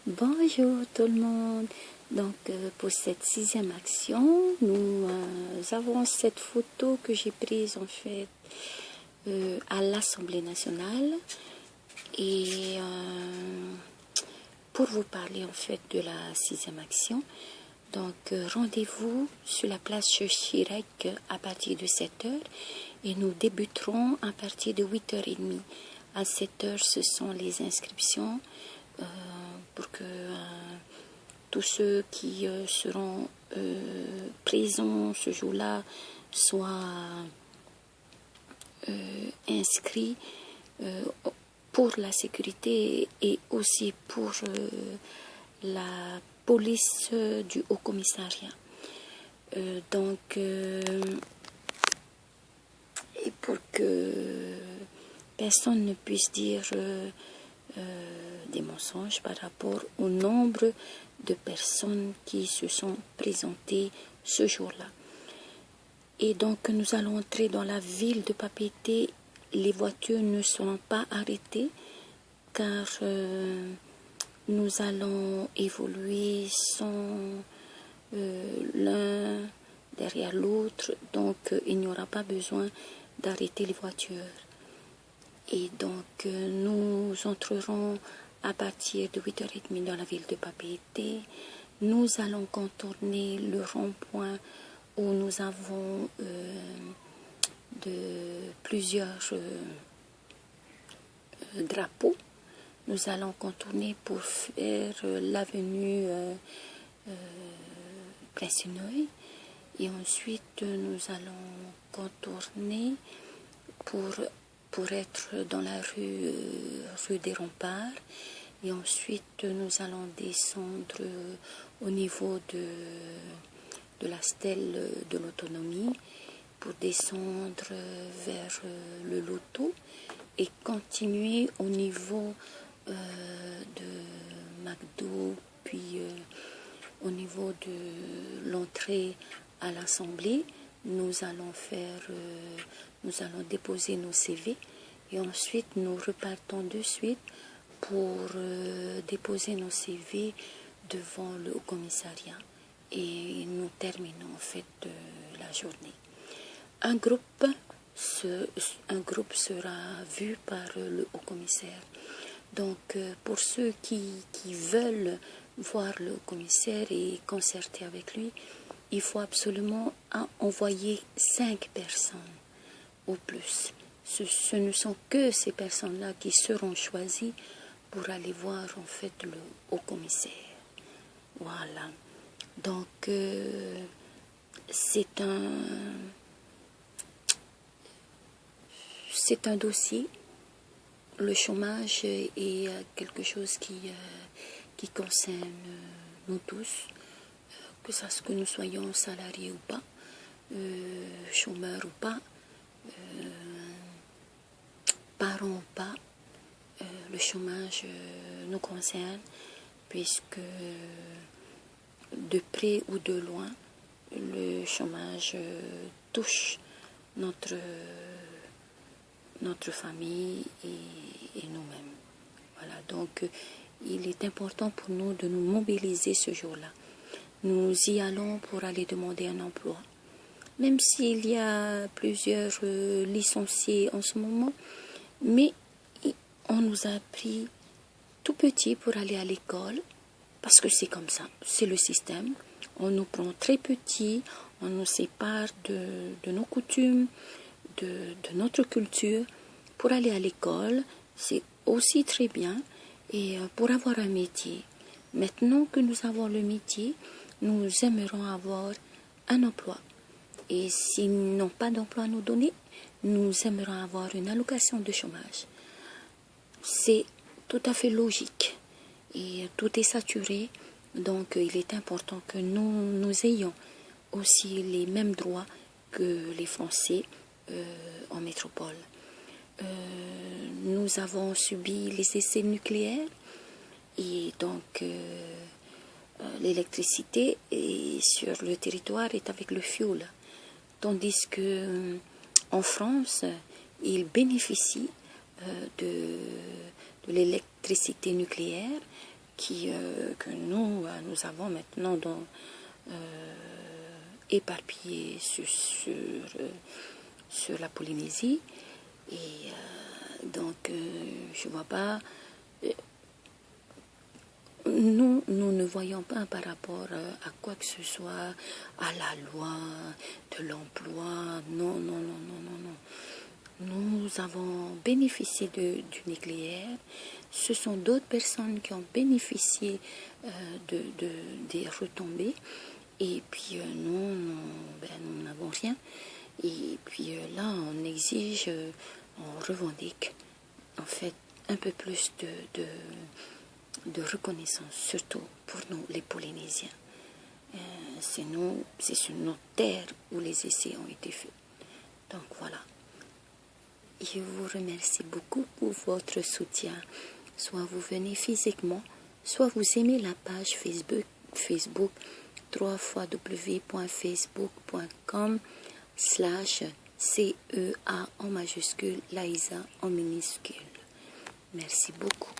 Bonjour tout le monde. Donc pour cette 6e action, nous avons cette photo que j'ai prise en fait à l'Assemblée nationale et pour vous parler en fait de la 6e action. Donc rendez-vous sur la place Chirec à partir de 7h et nous débuterons à partir de 8h30. À 7h, ce sont les inscriptions pour que tous ceux qui seront présents ce jour-là soient inscrits pour la sécurité et aussi pour la police du Haut Commissariat. Et pour que personne ne puisse dire des mensonges par rapport au nombre de personnes qui se sont présentées ce jour-là. Et donc nous allons entrer dans la ville de Papeete. Les voitures ne seront pas arrêtées car nous allons évoluer sans l'un derrière l'autre, donc il n'y aura pas besoin d'arrêter les voitures. Et donc nous entrerons à partir de 8h30 dans la ville de Papeete. Nous allons contourner le rond-point où nous avons plusieurs drapeaux. Nous allons contourner pour faire l'avenue Prince-Noël et ensuite nous allons contourner pour être dans la rue des Remparts et ensuite nous allons descendre au niveau de la stèle de l'autonomie pour descendre vers le loto et continuer au niveau de McDo, puis au niveau de l'entrée à l'Assemblée. Nous allons déposer nos CV et ensuite nous repartons de suite pour déposer nos CV devant le Haut Commissariat et nous terminons en fait la journée. Un groupe sera vu par le Haut Commissaire. Donc pour ceux qui veulent voir le commissaire et concerter avec lui, il faut absolument envoyer 5 personnes au plus. Ce ne sont que ces personnes-là qui seront choisies pour aller voir en fait le Haut Commissaire. Voilà. Donc c'est un dossier. Le chômage est quelque chose qui concerne nous tous, que nous soyons salariés ou pas, chômeurs ou pas, parents ou pas. Le chômage nous concerne puisque de près ou de loin, le chômage touche notre famille et nous-mêmes. Voilà, donc il est important pour nous de nous mobiliser ce jour-là. Nous y allons pour aller demander un emploi. Même s'il y a plusieurs licenciés en ce moment, mais on nous a pris tout petit pour aller à l'école, parce que c'est comme ça, c'est le système. On nous prend très petit, on nous sépare de nos coutumes, de notre culture. Pour aller à l'école, c'est aussi très bien. Et pour avoir un métier, maintenant que nous avons le métier, nous aimerons avoir un emploi. Et s'ils n'ont pas d'emploi à nous donner, nous aimerons avoir une allocation de chômage. C'est tout à fait logique. Et tout est saturé. Donc il est important que nous ayons aussi les mêmes droits que les Français en métropole. Nous avons subi les essais nucléaires et donc l'électricité sur le territoire est avec le fioul, tandis que en France, ils bénéficient de l'électricité nucléaire que nous avons maintenant éparpillé sur la Polynésie. Et donc, je vois pas... nous ne voyons pas par rapport à quoi que ce soit, à la loi de l'emploi. Non, non, non, non, non, non. Nous avons bénéficié du nucléaire. Ce sont d'autres personnes qui ont bénéficié des retombées. Et puis nous n'avons rien. Et puis là, on exige, on revendique en fait un peu plus de reconnaissance, surtout pour nous, les Polynésiens. C'est sur notre terre où les essais ont été faits. Donc voilà. Je vous remercie beaucoup pour votre soutien. Soit vous venez physiquement, soit vous aimez la page Facebook www.facebook.com/CEA en majuscule, Laïsa en minuscule. Merci beaucoup.